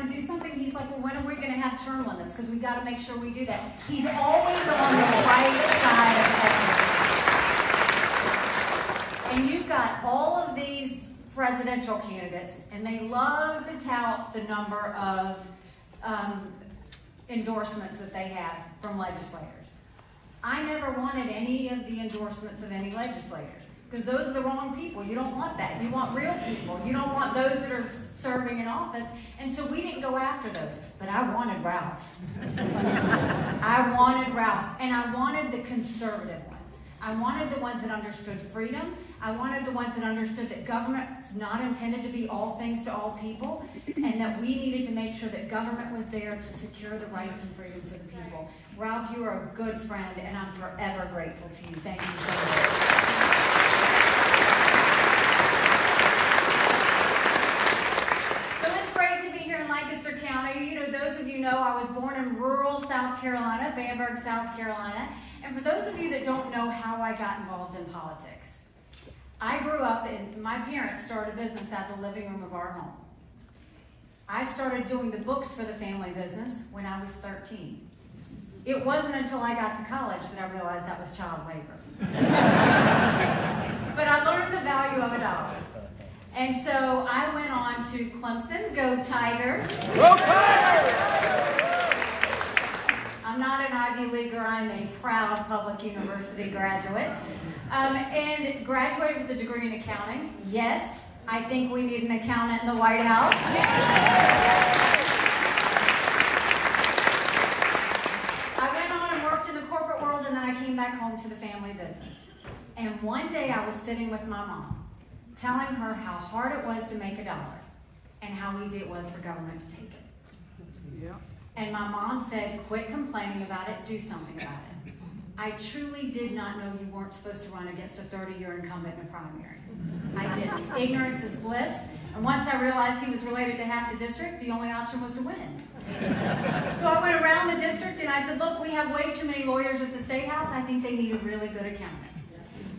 want to do something, he's like, well, when are we going to have term limits? Because we've got to make sure we do that. He's always on the right side of everything. And you've got all of these presidential candidates, and they love to tout the number of endorsements that they have from legislators. I never wanted any of the endorsements of any legislators, because those are the wrong people. You don't want that. You want real people. You don't want those that are serving in office. And so we didn't go after those. But I wanted Ralph. I wanted Ralph. And I wanted the conservative ones. I wanted the ones that understood freedom. I wanted the ones that understood that government's not intended to be all things to all people, and that we needed to make sure that government was there to secure the rights and freedoms of the people. Ralph, you are a good friend, and I'm forever grateful to you. Thank you so much. So it's great to be here in Lancaster County. You know, those of you know I was born in rural South Carolina, Bamberg, South Carolina. And for those of you that don't know how I got involved in politics, I grew up my parents started a business out of the living room of our home. I started doing the books for the family business when I was 13. It wasn't until I got to college that I realized that was child labor. But I learned the value of a dollar. And so I went on to Clemson, go Tigers. Go Tigers! I'm not an Ivy Leaguer, I'm a proud public university graduate. And graduated with a degree in accounting. Yes, I think we need an accountant in the White House. I went on and worked in the corporate world, and then I came back home to the family business. And one day I was sitting with my mom, telling her how hard it was to make a dollar and how easy it was for government to take it. Yeah. And my mom said, quit complaining about it, do something about it. I truly did not know you weren't supposed to run against a 30-year incumbent in a primary. I didn't. Ignorance is bliss. And once I realized he was related to half the district, the only option was to win. So I went around the district and I said, look, we have way too many lawyers at the State House. I think they need a really good accountant.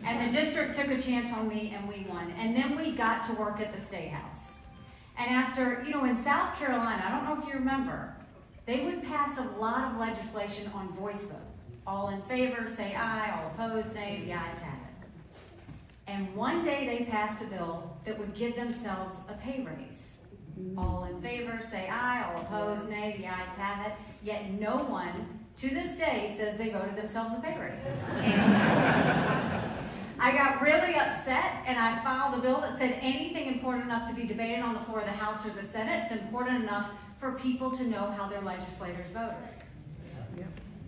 And the district took a chance on me and we won. And then we got to work at the State House. And after, you know, in South Carolina, I don't know if you remember, they would pass a lot of legislation on voice vote. All in favor, say aye. All opposed, nay. The ayes have it. And one day they passed a bill that would give themselves a pay raise. All in favor, say aye. All opposed, nay. The ayes have it. Yet no one, to this day, says they voted themselves a pay raise. I got really upset, and I filed a bill that said anything important enough to be debated on the floor of the House or the Senate, it's important enough for people to know how their legislators voted.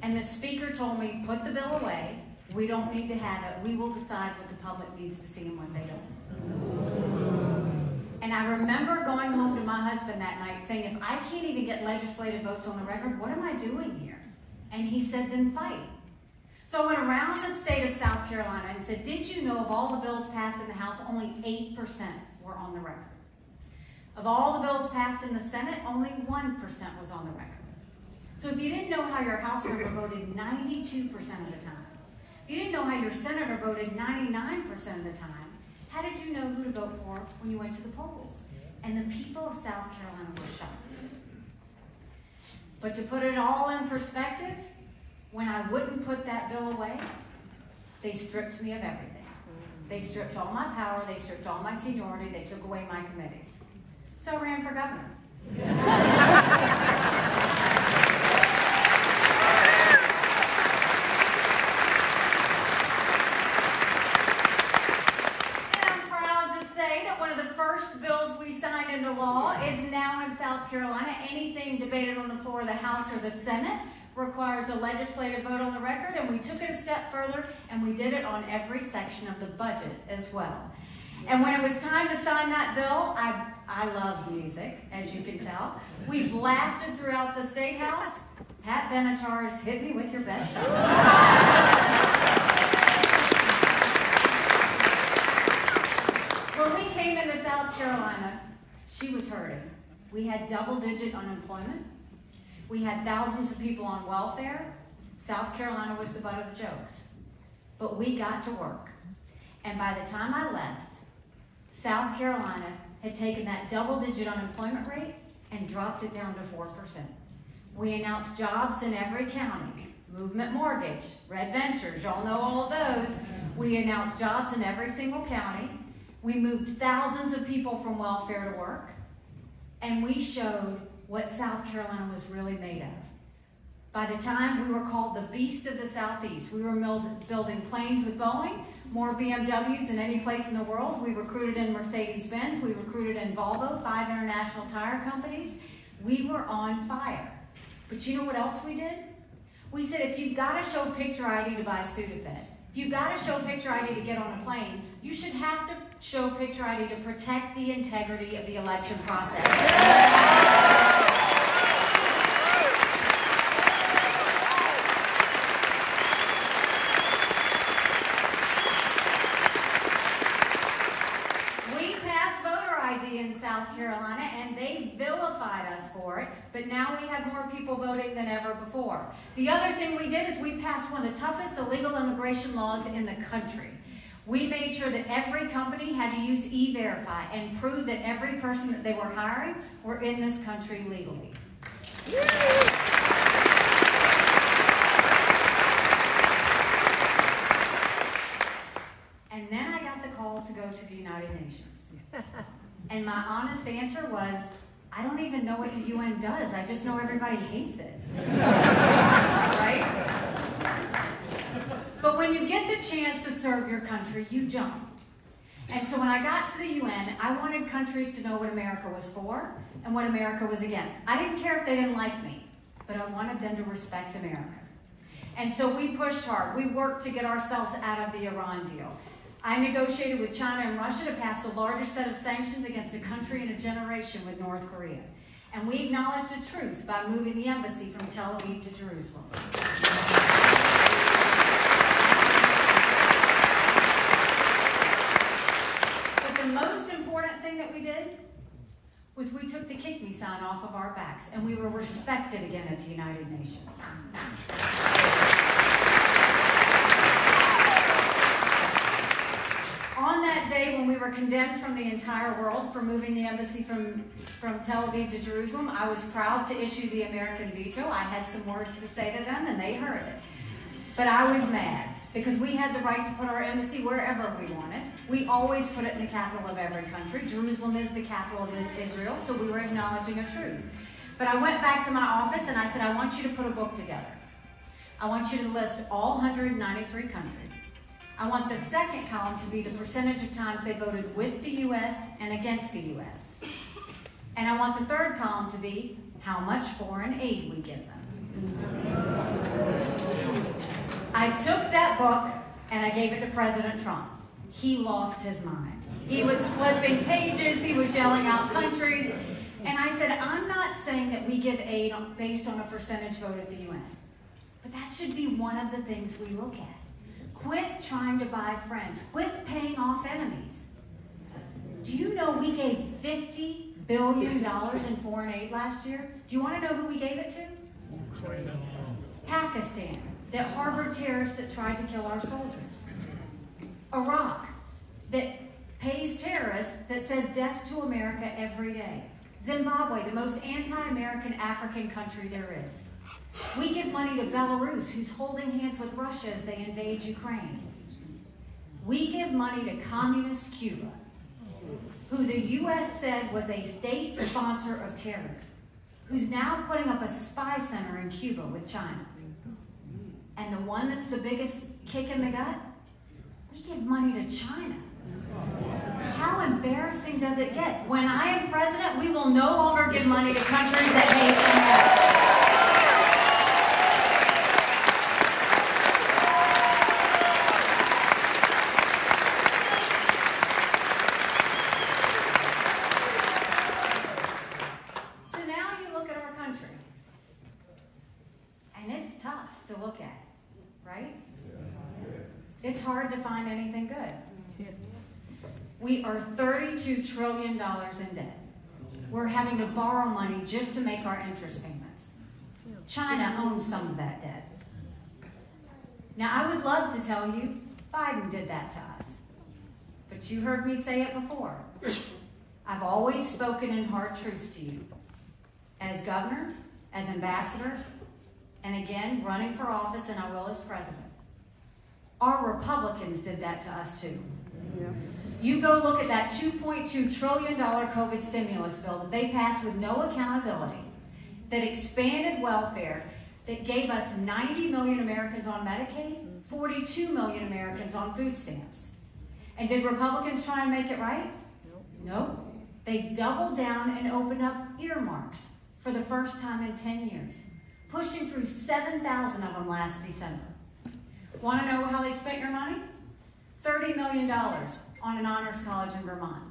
And the speaker told me, put the bill away. We don't need to have it. We will decide what the public needs to see and what they don't. And I remember going home to my husband that night saying, if I can't even get legislative votes on the record, what am I doing here? And he said, then fight. So I went around the state of South Carolina and said, did you know of all the bills passed in the House, only 8% were on the record? Of all the bills passed in the Senate, only 1% was on the record. So if you didn't know how your House member voted 92% of the time, if you didn't know how your senator voted 99% of the time, how did you know who to vote for when you went to the polls? And the people of South Carolina were shocked. But to put it all in perspective, when I wouldn't put that bill away, they stripped me of everything. They stripped all my power, they stripped all my seniority, they took away my committees. So I ran for governor. Into law is now in South Carolina. Anything debated on the floor of the House or the Senate requires a legislative vote on the record, and we took it a step further and we did it on every section of the budget as well. And when it was time to sign that bill, I love music, as you can tell. We blasted throughout the State House. Pat Benatar's Hit Me With Your Best Shot. When we came into South Carolina, she was hurting. We had double-digit unemployment. We had thousands of people on welfare. South Carolina was the butt of the jokes. But we got to work. And by the time I left, South Carolina had taken that double-digit unemployment rate and dropped it down to 4%. We announced jobs in every county. Movement Mortgage, Red Ventures, y'all know all of those. We announced jobs in every single county. We moved thousands of people from welfare to work. And we showed what South Carolina was really made of. By the time we were called the Beast of the Southeast, we were building planes with Boeing, more BMWs than any place in the world. We recruited in Mercedes-Benz. We recruited in Volvo, 5 international tire companies. We were on fire. But you know what else we did? We said, if you've got to show picture ID to buy Sudafed, if you've got to show picture ID to get on a plane, you should have to show picture ID to protect the integrity of the election process. In South Carolina, and they vilified us for it, but now we have more people voting than ever before. The other thing we did is we passed one of the toughest illegal immigration laws in the country. We made sure that every company had to use E-Verify and prove that every person that they were hiring were in this country legally. And then I got the call to go to the United Nations. And my honest answer was, I don't even know what the UN does. I just know everybody hates it. Right? But when you get the chance to serve your country, you jump. And so when I got to the UN, I wanted countries to know what America was for and what America was against. I didn't care if they didn't like me, but I wanted them to respect America. And so we pushed hard. We worked to get ourselves out of the Iran deal. I negotiated with China and Russia to pass the largest set of sanctions against a country in a generation with North Korea. And we acknowledged the truth by moving the embassy from Tel Aviv to Jerusalem. But the most important thing that we did was we took the kick me sign off of our backs, and we were respected again at the United Nations. On that day when we were condemned from the entire world for moving the embassy from Tel Aviv to Jerusalem, I was proud to issue the American veto. I had some words to say to them and they heard it. But I was mad because we had the right to put our embassy wherever we wanted. We always put it in the capital of every country. Jerusalem is the capital of Israel, so we were acknowledging a truth. But I went back to my office and I said, I want you to put a book together. I want you to list all 193 countries. I want the second column to be the percentage of times they voted with the U.S. and against the U.S. And I want the third column to be how much foreign aid we give them. I took that book and I gave it to President Trump. He lost his mind. He was flipping pages, he was yelling out countries, and I said, I'm not saying that we give aid based on a percentage vote at the UN, but that should be one of the things we look at. Quit trying to buy friends. Quit paying off enemies. Do you know we gave $50 billion in foreign aid last year? Do you want to know who we gave it to? Pakistan, that harbored terrorists that tried to kill our soldiers. Iraq, that pays terrorists that says death to America every day. Zimbabwe, the most anti-American African country there is. We give money to Belarus, who's holding hands with Russia as they invade Ukraine. We give money to communist Cuba, who the U.S. said was a state sponsor of terrorism, who's now putting up a spy center in Cuba with China. And the one that's the biggest kick in the gut? We give money to China. How embarrassing does it get? When I am president, we will no longer give money to countries that hate America. To look at, right? It's hard to find anything good. We are $32 trillion in debt. We're having to borrow money just to make our interest payments. China owns some of that debt. Now, I would love to tell you Biden did that to us, but you heard me say it before. I've always spoken in hard truths to you. as governor, as ambassador, and again, running for office, and I will as president. Our Republicans did that to us too. Yeah. You go look at that $2.2 trillion COVID stimulus bill that they passed with no accountability, that expanded welfare, that gave us 90 million Americans on Medicaid, 42 million Americans on food stamps. And did Republicans try and make it right? Nope. They doubled down and opened up earmarks for the first time in 10 years, pushing through 7,000 of them last December. Want to know how they spent your money? $30 million on an honors college in Vermont,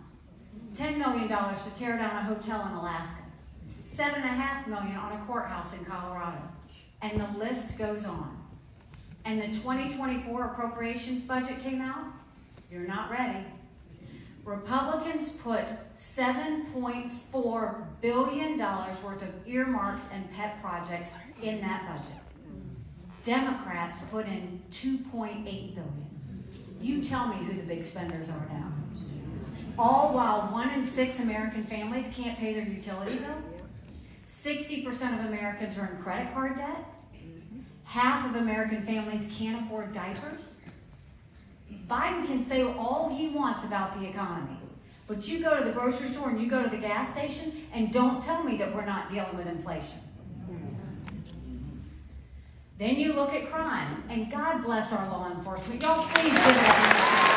$10 million to tear down a hotel in Alaska, $7.5 million on a courthouse in Colorado, and the list goes on. And the 2024 appropriations budget came out. You're not ready. Republicans put $7.4 billion worth of earmarks and pet projects in that budget. Democrats put in $2.8 billion. You tell me who the big spenders are now. All while 1 in 6 American families can't pay their utility bill. 60% of Americans are in credit card debt. Half of American families can't afford diapers. Biden can say all he wants about the economy, but you go to the grocery store and you go to the gas station and don't tell me that we're not dealing with inflation. Then you look at crime, and God bless our law enforcement. Y'all please give that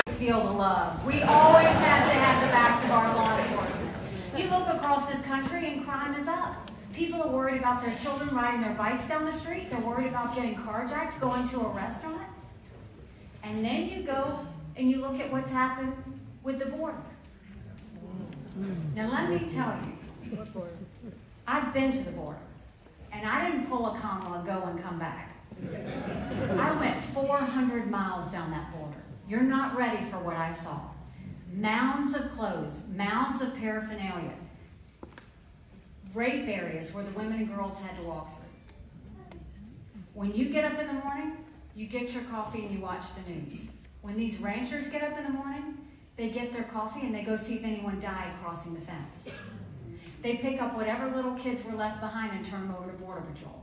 feel the love. We always have to have the backs of our law enforcement. You look across this country and crime is up. People are worried about their children riding their bikes down the street. They're worried about getting carjacked, going to a restaurant. And then you go and you look at what's happened with the border. Now let me tell you, I've been to the border, and I didn't pull a Kamala, go and come back. I went 400 miles down that border. You're not ready for what I saw. Mounds of clothes, mounds of paraphernalia, rape areas where the women and girls had to walk through. When you get up in the morning, you get your coffee and you watch the news. When these ranchers get up in the morning, they get their coffee and they go see if anyone died crossing the fence. They pick up whatever little kids were left behind and turn them over to Border Patrol.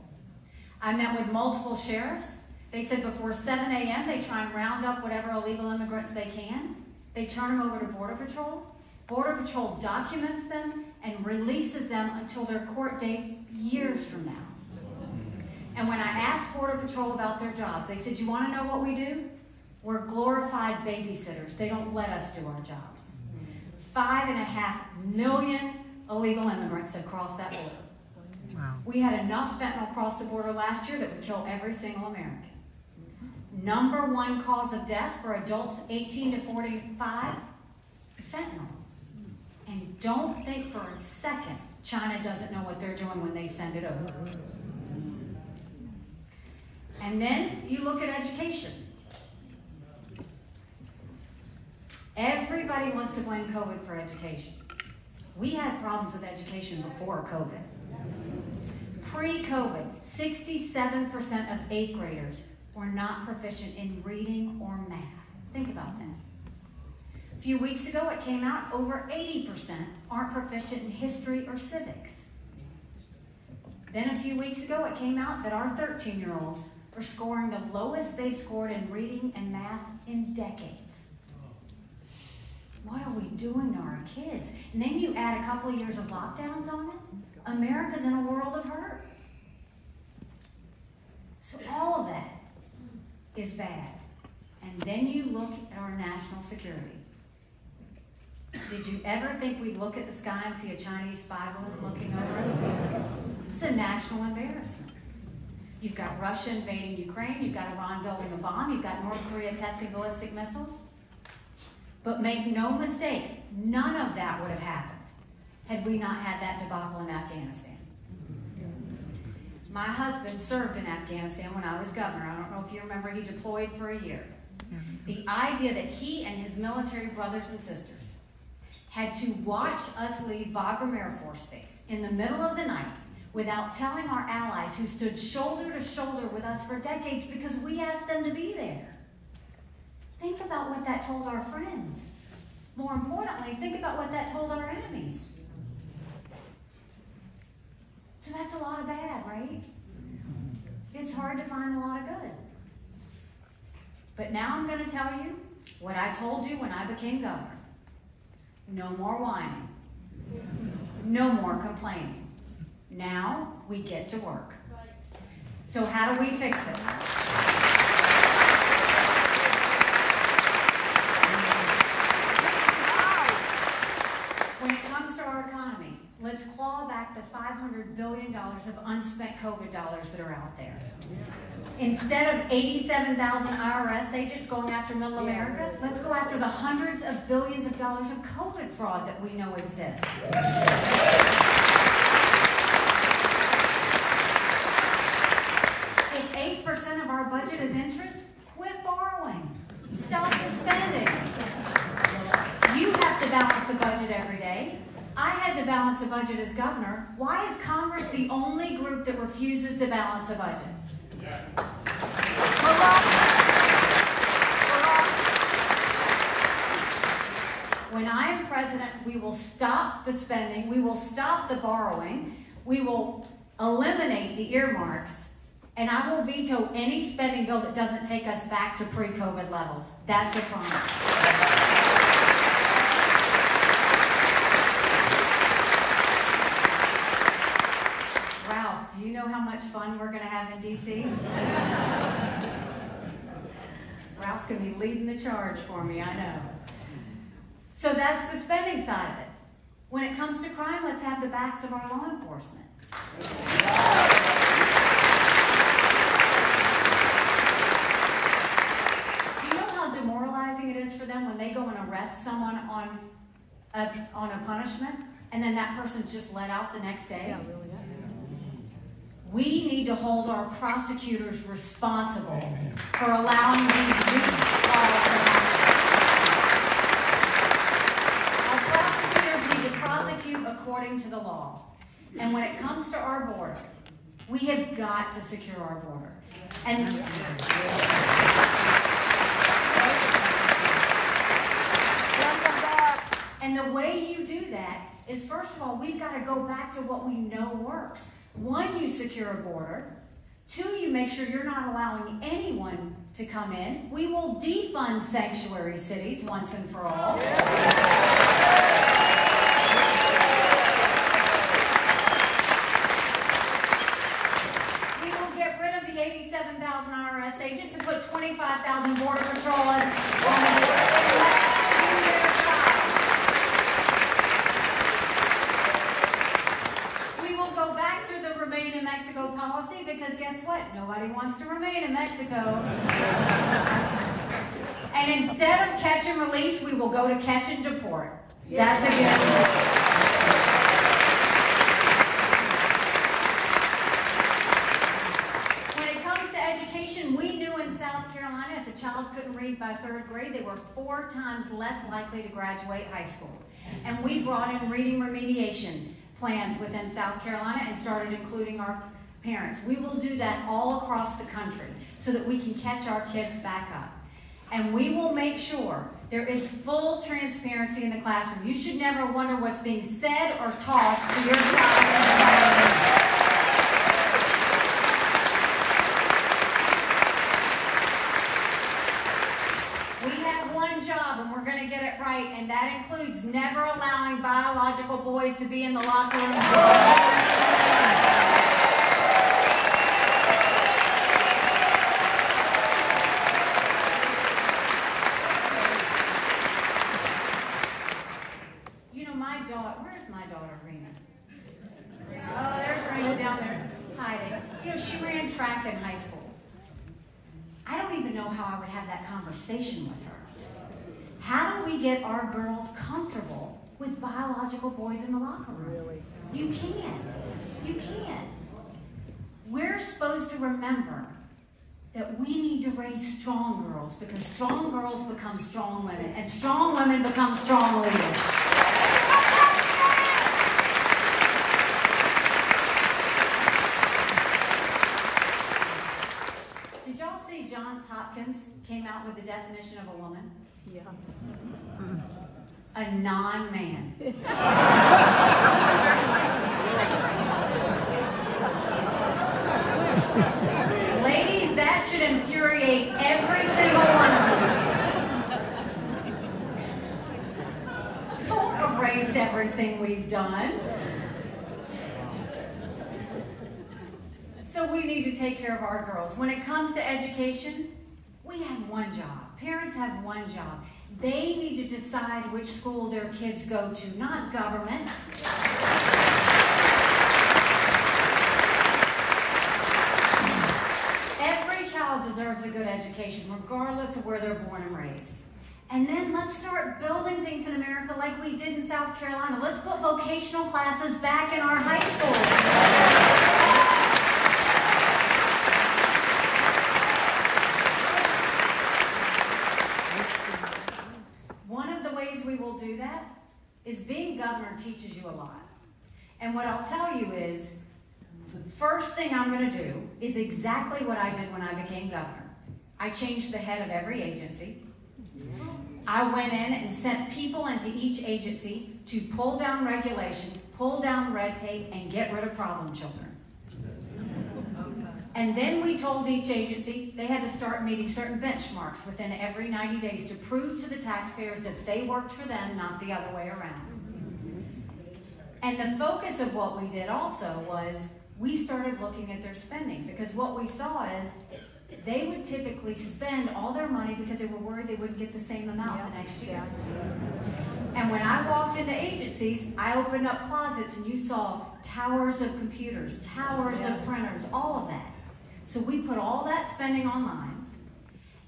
I met with multiple sheriffs. They said before 7 a.m. they try and round up whatever illegal immigrants they can. They turn them over to Border Patrol. Border Patrol documents them and releases them until their court date years from now. And when I asked Border Patrol about their jobs, they said, you want to know what we do? We're glorified babysitters. They don't let us do our jobs. 5.5 million illegal immigrants have crossed that border. Wow. We had enough fentanyl cross the border last year that would kill every single American. #1 cause of death for adults 18 to 45, fentanyl. And don't think for a second China doesn't know what they're doing when they send it over. And then you look at education. Everybody wants to blame COVID for education. We had problems with education before COVID. Pre-COVID, 67% of 8th graders were not proficient in reading or math. Think about that. A few weeks ago, it came out over 80% aren't proficient in history or civics. Then a few weeks ago, it came out that our 13-year-olds are scoring the lowest they've scored in reading and math in decades. What are we doing to our kids? And then you add a couple of years of lockdowns on it. America's in a world of hurt. So all of that is bad. And then you look at our national security. Did you ever think we'd look at the sky and see a Chinese spy balloon looking over us? It's a national embarrassment. You've got Russia invading Ukraine, you've got Iran building a bomb, you've got North Korea testing ballistic missiles. But make no mistake, none of that would have happened had we not had that debacle in Afghanistan. My husband served in Afghanistan when I was governor. I don't know if you remember, he deployed for a year. The idea that he and his military brothers and sisters had to watch us leave Bagram Air Force Base in the middle of the night without telling our allies who stood shoulder to shoulder with us for decades because we asked them to be there. Think about what that told our friends. More importantly, think about what that told our enemies. So that's a lot of bad, right? It's hard to find a lot of good. But now I'm going to tell you what I told you when I became governor. No more whining. No more complaining. Now we get to work. So how do we fix it? When it comes to our economy, let's claw back the $500 billion of unspent COVID dollars that are out there. Instead of 87,000 IRS agents going after middle America, let's go after the hundreds of billions of dollars of COVID fraud that we know exists. If 8% of our budget is interest, quit borrowing. Stop the spending. You have to balance a budget every day. I had to balance a budget as governor. Why is Congress the only group that refuses to balance a budget? When I am president, we will stop the spending, we will stop the borrowing, we will eliminate the earmarks, and I will veto any spending bill that doesn't take us back to pre-COVID levels. That's a promise. Do you know how much fun we're going to have in D.C.? Ralph's going to be leading the charge for me, I know. So that's the spending side of it. When it comes to crime, let's have the backs of our law enforcement. Do you know how demoralizing it is for them when they go and arrest someone on a punishment, and then that person's just let out the next day? Yeah, really. We need to hold our prosecutors responsible for allowing these weak calls to happen. Our prosecutors need to prosecute according to the law. And when it comes to our border, we have got to secure our border. And the way you do that is, first of all, we've got to go back to what we know works. One, you secure a border. Two, you make sure you're not allowing anyone to come in. We will defund sanctuary cities once and for all. We will get rid of the 87,000 IRS agents and put 25,000 Border Patrol on the border. Remain in Mexico policy, because guess what? Nobody wants to remain in Mexico. And instead of catch and release, we will go to catch and deport. That's a guarantee. When it comes to education, we knew in South Carolina if a child couldn't read by 3rd grade, they were 4 times less likely to graduate high school. And we brought in reading remediation plans within South Carolina and started including our parents. We will do that all across the country so that we can catch our kids back up. And we will make sure there is full transparency in the classroom. You should never wonder what's being said or taught to your child in the classroom. Job, and we're going to get it right, and that includes never allowing biological boys to be in the locker room. You know, my daughter, where's my daughter, Rena? Oh, there's Rena down there hiding. You know, she ran track in high school. I don't even know how I would have that conversation with her. How do we get our girls comfortable with biological boys in the locker room? Really? You can't. You can't. We're supposed to remember that we need to raise strong girls, because strong girls become strong women, and strong women become strong leaders. out with the definition of a woman? Yeah. A non-man. Ladies, that should infuriate every single one of you. Don't erase everything we've done. So we need to take care of our girls. When it comes to education, we have one job. Parents have one job. They need to decide which school their kids go to, not government. Every child deserves a good education, regardless of where they're born and raised. And then let's start building things in America like we did in South Carolina. Let's put vocational classes back in our high schools. We will do that is being governor teaches you a lot. And what I'll tell you is, the first thing I'm going to do is exactly what I did when I became governor. I changed the head of every agency. I went in and sent people into each agency to pull down regulations, pull down red tape, and get rid of problem children. And then we told each agency they had to start meeting certain benchmarks within every 90 days to prove to the taxpayers that they worked for them, not the other way around. And the focus of what we did also was we started looking at their spending, because what we saw is they would typically spend all their money because they were worried they wouldn't get the same amount the next year. And when I walked into agencies, I opened up closets and you saw towers of computers, towers of printers, all of that. So we put all that spending online,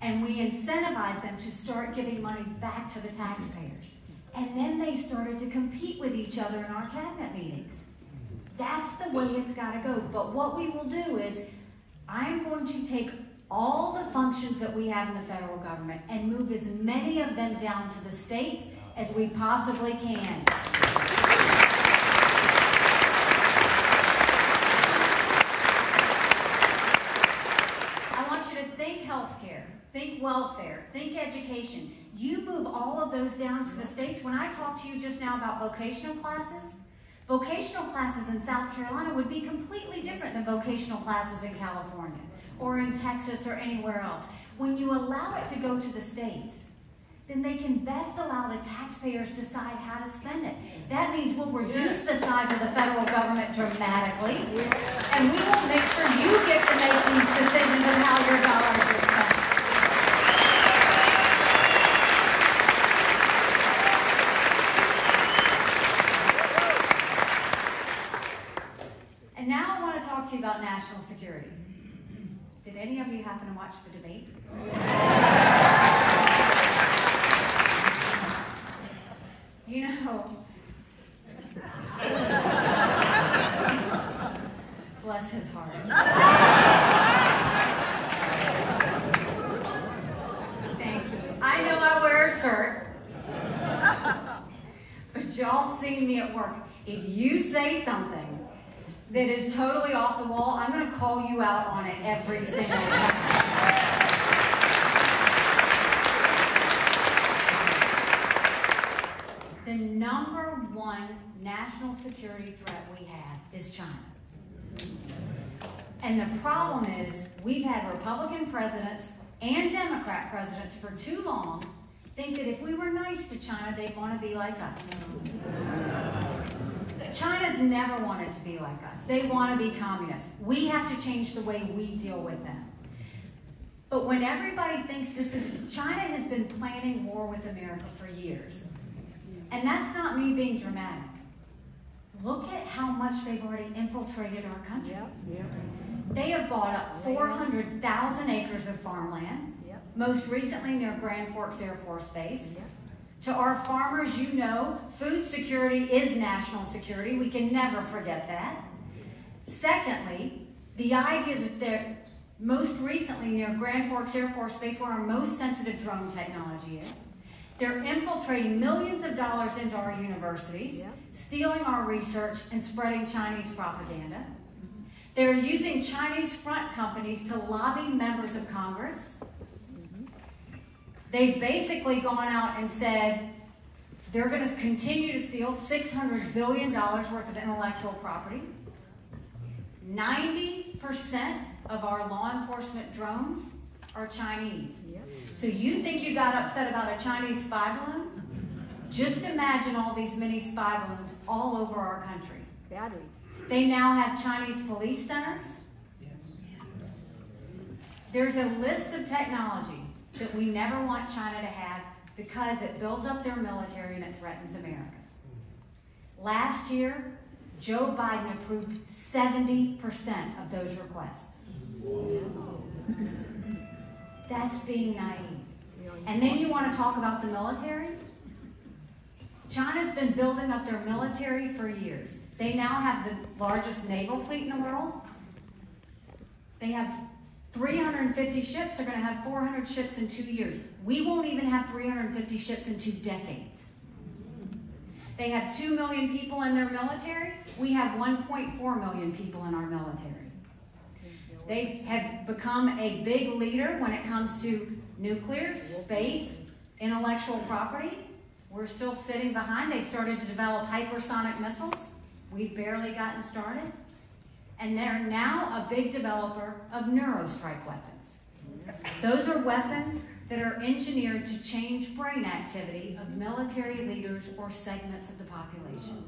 and we incentivized them to start giving money back to the taxpayers. And then they started to compete with each other in our cabinet meetings. That's the way it's got to go. But what we will do is, I'm going to take all the functions that we have in the federal government and move as many of them down to the states as we possibly can. Think healthcare, think welfare, think education. You move all of those down to the states. When I talked to you just now about vocational classes in South Carolina would be completely different than vocational classes in California or in Texas or anywhere else. When you allow it to go to the states, then they can best allow the taxpayers to decide how to spend it. That means we'll reduce the size of the federal government dramatically, and we will make sure you get to make these decisions on how your dollars are spent. And now I want to talk to you about national security. Did any of you happen to watch the debate? You know, bless his heart. Thank you. I know I wear a skirt, but y'all seen me at work. If you say something that is totally off the wall, I'm going to call you out on it every single time. The number one national security threat we have is China. And the problem is, we've had Republican presidents and Democrat presidents for too long think that if we were nice to China, they'd want to be like us. China's never wanted to be like us. They want to be communist. We have to change the way we deal with them. But when everybody thinks China has been planning war with America for years. And that's not me being dramatic. Look at how much they've already infiltrated our country. They have bought up 400,000 acres of farmland, most recently near Grand Forks Air Force Base. To our farmers, you know, food security is national security. We can never forget that. Secondly, the idea that they're most recently near Grand Forks Air Force Base, where our most sensitive drone technology is. They're infiltrating millions of dollars into our universities, stealing our research, and spreading Chinese propaganda. They're using Chinese front companies to lobby members of Congress. They've basically gone out and said they're going to continue to steal $600 billion worth of intellectual property. 90% of our law enforcement drones are Chinese. So you think you got upset about a Chinese spy balloon? Just imagine all these mini spy balloons all over our country. Batteries. They now have Chinese police centers. There's a list of technology that we never want China to have because it builds up their military and it threatens America. Last year, Joe Biden approved 70% of those requests. That's being naive. And then you want to talk about the military? China's been building up their military for years. They now have the largest naval fleet in the world. They have 350 ships. They're going to have 400 ships in 2 years. We won't even have 350 ships in 2 decades. They have 2 million people in their military. We have 1.4 million people in our military. They have become a big leader when it comes to nuclear, space, intellectual property. We're still sitting behind. They started to develop hypersonic missiles. We've barely gotten started. And they're now a big developer of neurostrike weapons. Those are weapons that are engineered to change brain activity of military leaders or segments of the population.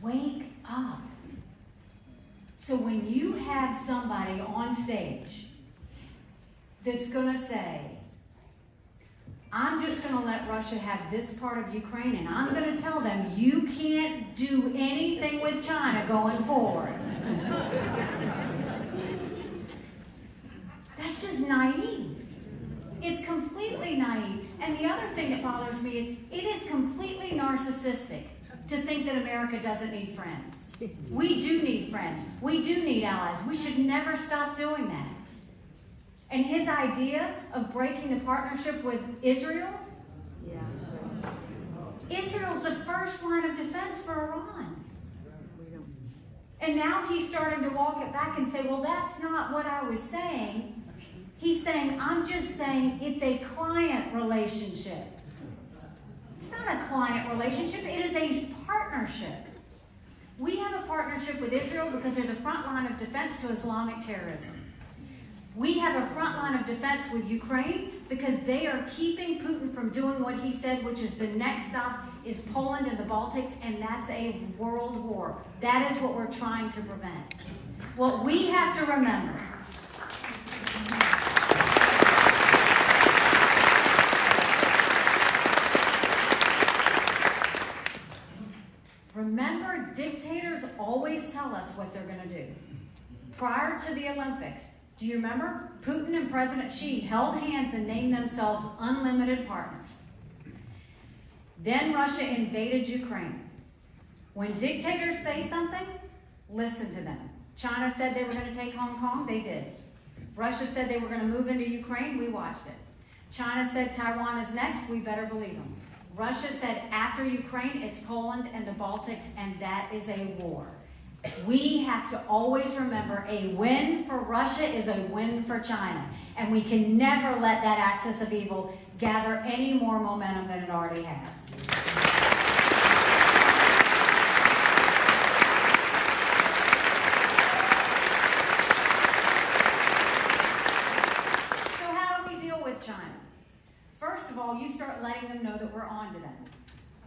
Wake up. So when you have somebody on stage that's going to say, I'm just going to let Russia have this part of Ukraine, and I'm going to tell them you can't do anything with China going forward. That's just naive. It's completely naive. And the other thing that bothers me is it is completely narcissistic to think that America doesn't need friends. We do need friends. We do need allies. We should never stop doing that. And his idea of breaking the partnership with Israel, Israel's the first line of defense for Iran. And now he's starting to walk it back and say, well, that's not what I was saying. He's saying, I'm just saying it's a client relationship. It's not a client relationship, it is a partnership. We have a partnership with Israel because they're the front line of defense to Islamic terrorism. We have a front line of defense with Ukraine because they are keeping Putin from doing what he said, which is the next stop is Poland and the Baltics, and that's a world war. That is what we're trying to prevent. What we have to remember dictators always tell us what they're going to do. Prior to the Olympics, do you remember? Putin and President Xi held hands and named themselves unlimited partners. Then Russia invaded Ukraine. When dictators say something, listen to them. China said they were going to take Hong Kong, they did. Russia said they were going to move into Ukraine, we watched it. China said Taiwan is next, we better believe them. Russia said after Ukraine, it's Poland and the Baltics, and that is a war. We have to always remember a win for Russia is a win for China, and we can never let that axis of evil gather any more momentum than it already has. So how do we deal with China? First of all, you start letting them know that we're on to them.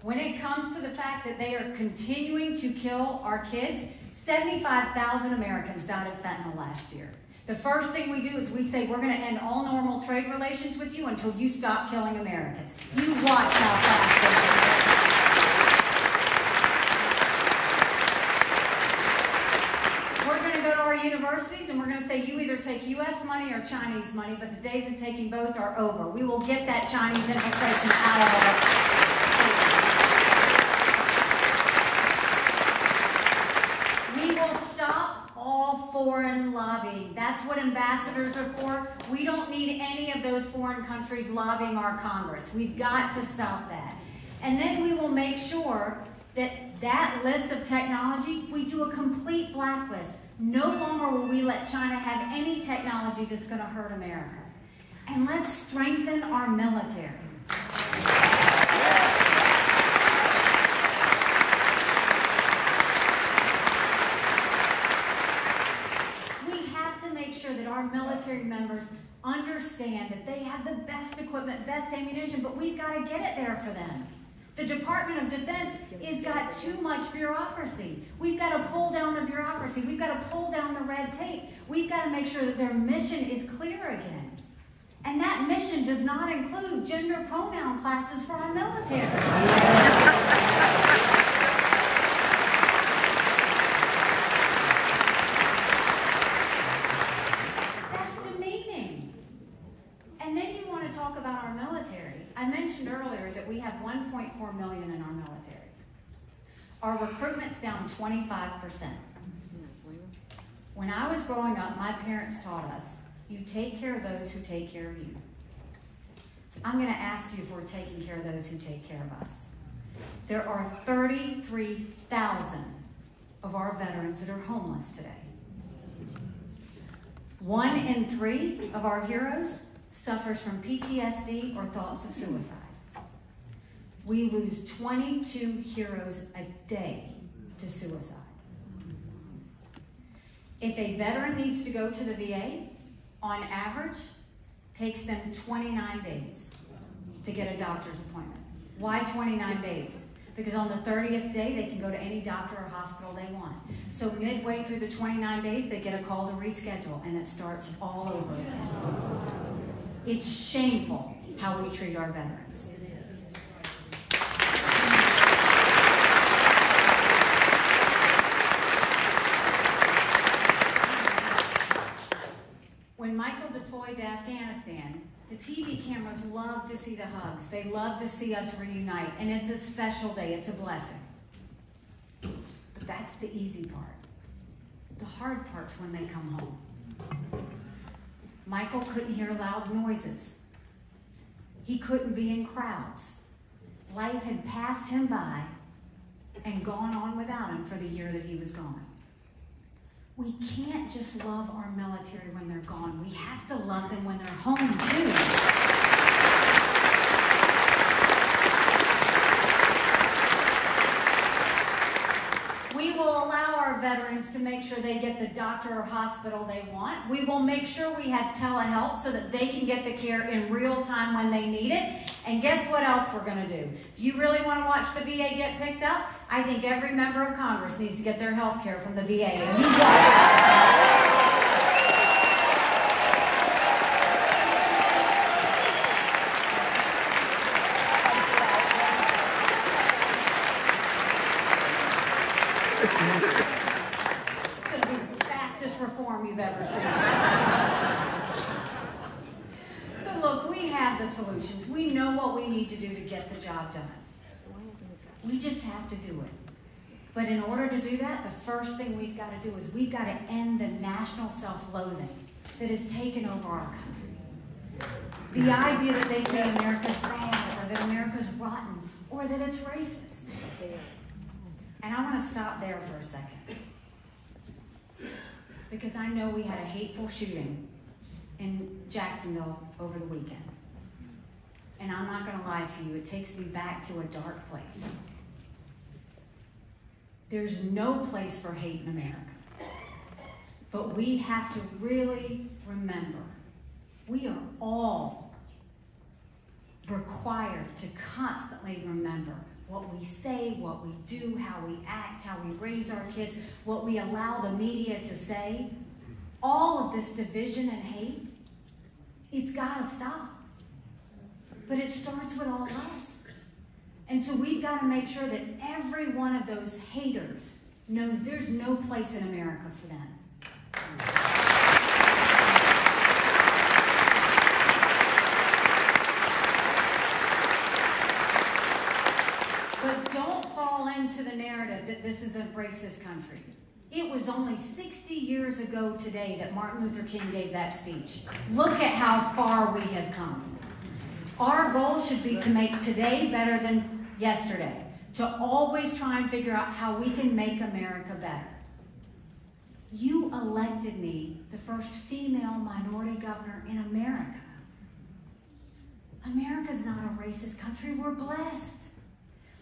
When it comes to the fact that they are continuing to kill our kids, 75,000 Americans died of fentanyl last year. The first thing we do is we say, we're going to end all normal trade relations with you until you stop killing Americans. You watch how fast they do it. We're going to go to our universities and we're going to say, you either take U.S. money or Chinese money, but the days of taking both are over. We will get that Chinese infiltration out of our state. Foreign lobbying. That's what ambassadors are for. We don't need any of those foreign countries lobbying our Congress. We've got to stop that. And then we will make sure that that list of technology, we do a complete blacklist. No longer will we let China have any technology that's going to hurt America. And let's strengthen our military. We have to make sure that our military members understand that they have the best equipment, best ammunition, but we've got to get it there for them. The Department of Defense has got too much bureaucracy. We've got to pull down the bureaucracy. We've got to pull down the red tape. We've got to make sure that their mission is clear again. And that mission does not include gender pronoun classes for our military. That's demeaning. And then you want to talk about our military. I mentioned earlier that we have 1.4 million in our military. Our recruitment's down 25%. When I was growing up, my parents taught us, you take care of those who take care of you. I'm going to ask you if we're taking care of those who take care of us. There are 33,000 of our veterans that are homeless today. 1 in 3 of our heroes suffers from PTSD or thoughts of suicide. We lose 22 heroes a day to suicide. If a veteran needs to go to the VA, on average, takes them 29 days to get a doctor's appointment. Why 29 days? Because on the 30th day, they can go to any doctor or hospital they want. So midway through the 29 days, they get a call to reschedule, and it starts all over again. It's shameful how we treat our veterans. When Michael deployed to Afghanistan, the TV cameras love to see the hugs. They love to see us reunite, and it's a special day. It's a blessing. But that's the easy part. The hard part's when they come home. Michael couldn't hear loud noises. He couldn't be in crowds. Life had passed him by and gone on without him for the year that he was gone. We can't just love our military when they're gone. We have to love them when they're home, too. We will allow our veterans to make sure they get the doctor or hospital they want. We will make sure we have telehealth so that they can get the care in real time when they need it. And guess what else we're going to do? If you really want to watch the VA get picked up, I think every member of Congress needs to get their health care from the VA. And you watch it. It's going to be the fastest reform you've ever seen. So look, we have the solutions. We know what we need to do to get the job done. We just have to do it. But in order to do that, the first thing we've got to do is we've got to end the national self-loathing that has taken over our country. The idea that they say America's bad, or that America's rotten, or that it's racist. And I want to stop there for a second. Because I know we had a hateful shooting in Jacksonville over the weekend. And I'm not going to lie to you, it takes me back to a dark place. There's no place for hate in America. But we have to really remember, we are all required to constantly remember what we say, what we do, how we act, how we raise our kids, what we allow the media to say. All of this division and hate, it's got to stop. But it starts with all of us. And so we've got to make sure that every one of those haters knows there's no place in America for them. But don't fall into the narrative that this is a racist country. It was only 60 years ago today that Martin Luther King gave that speech. Look at how far we have come. Our goal should be to make today better than yesterday, to always try and figure out how we can make America better. You elected me the first female minority governor in America. America's not a racist country. We're blessed.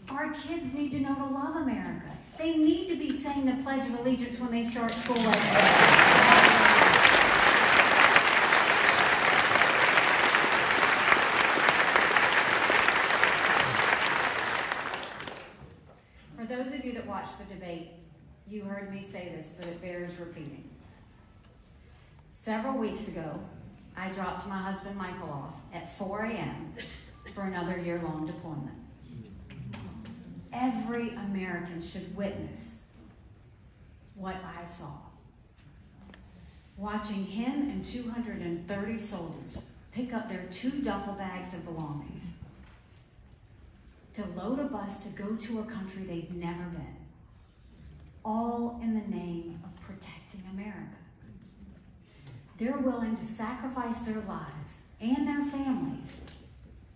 Our kids need to know to love America. They need to be saying the Pledge of Allegiance when they start school every day. For those of you that watched the debate, you heard me say this, but it bears repeating. Several weeks ago, I dropped my husband Michael off at 4 a.m. for another year-long deployment. Every American should witness what I saw. Watching him and 230 soldiers pick up their 2 duffel bags of belongings to load a bus to go to a country they've never been, all in the name of protecting America. They're willing to sacrifice their lives and their families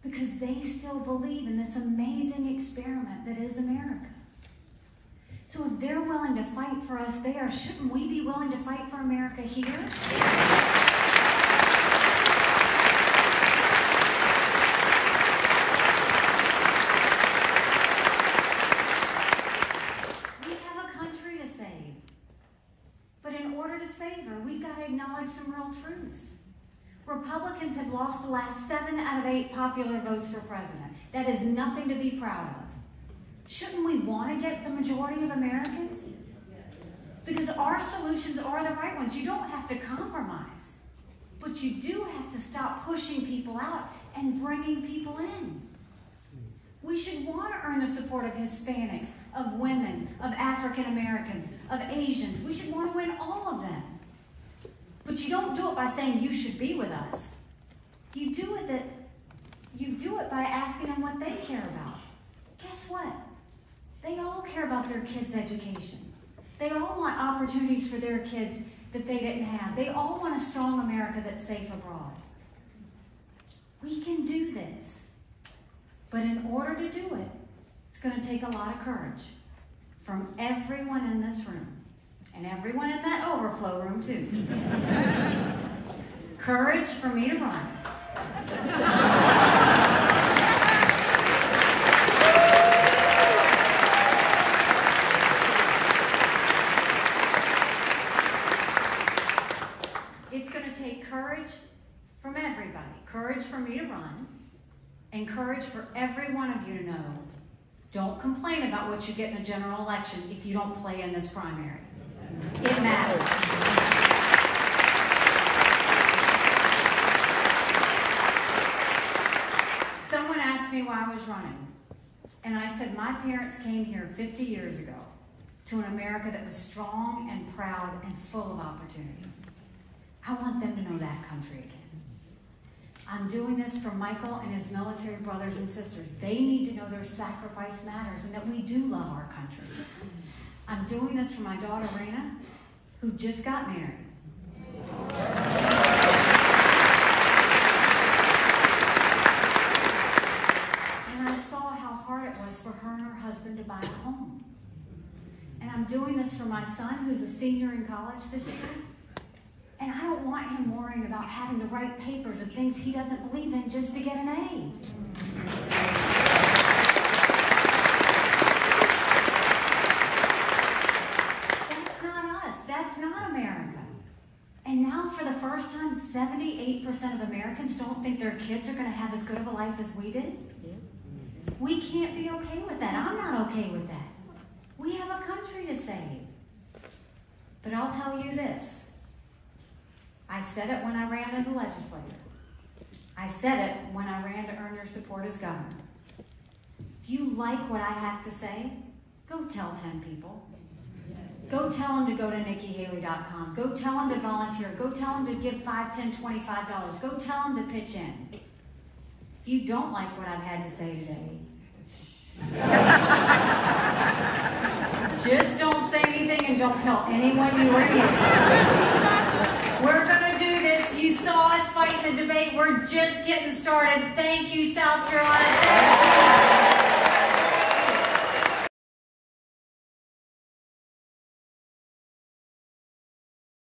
because they still believe in this amazing experiment that is America. So if they're willing to fight for us there, shouldn't we be willing to fight for America here? We have a country to save. But in order to save her, we've got to acknowledge some real truths. Republicans have lost the last 7 out of 8 popular votes for president. That is nothing to be proud of. Shouldn't we want to get the majority of Americans? Because our solutions are the right ones. You don't have to compromise. But you do have to stop pushing people out and bringing people in. We should want to earn the support of Hispanics, of women, of African Americans, of Asians. We should want to win all of them. But you don't do it by saying you should be with us. You do it by asking them what they care about. Guess what? They all care about their kids' education. They all want opportunities for their kids that they didn't have. They all want a strong America that's safe abroad. We can do this. But in order to do it, it's going to take a lot of courage from everyone in this room. And everyone in that overflow room, too. Courage for me to run. It's going to take courage from everybody. Courage for me to run. And courage for every one of you to know, don't complain about what you get in a general election if you don't play in this primary. It matters. Someone asked me why I was running, and I said my parents came here 50 years ago to an America that was strong and proud and full of opportunities. I want them to know that country again. I'm doing this for Michael and his military brothers and sisters. They need to know their sacrifice matters and that we do love our country. I'm doing this for my daughter, Raina, who just got married. And I saw how hard it was for her and her husband to buy a home. And I'm doing this for my son, who's a senior in college this year. And I don't want him worrying about having to write papers of things he doesn't believe in just to get an A. That's not us. That's not America. And now, for the first time, 78% of Americans don't think their kids are going to have as good of a life as we did. We can't be okay with that. I'm not okay with that. We have a country to save. But I'll tell you this. I said it when I ran as a legislator. I said it when I ran to earn your support as governor. If you like what I have to say, go tell 10 people. Go tell them to go to NikkiHaley.com. Go tell them to volunteer. Go tell them to give $5, $10, $25. Go tell them to pitch in. If you don't like what I've had to say today, just don't say anything and don't tell anyone you were here. We're going to do this. You saw us fight in the debate. We're just getting started. Thank you, South Carolina. Thank you.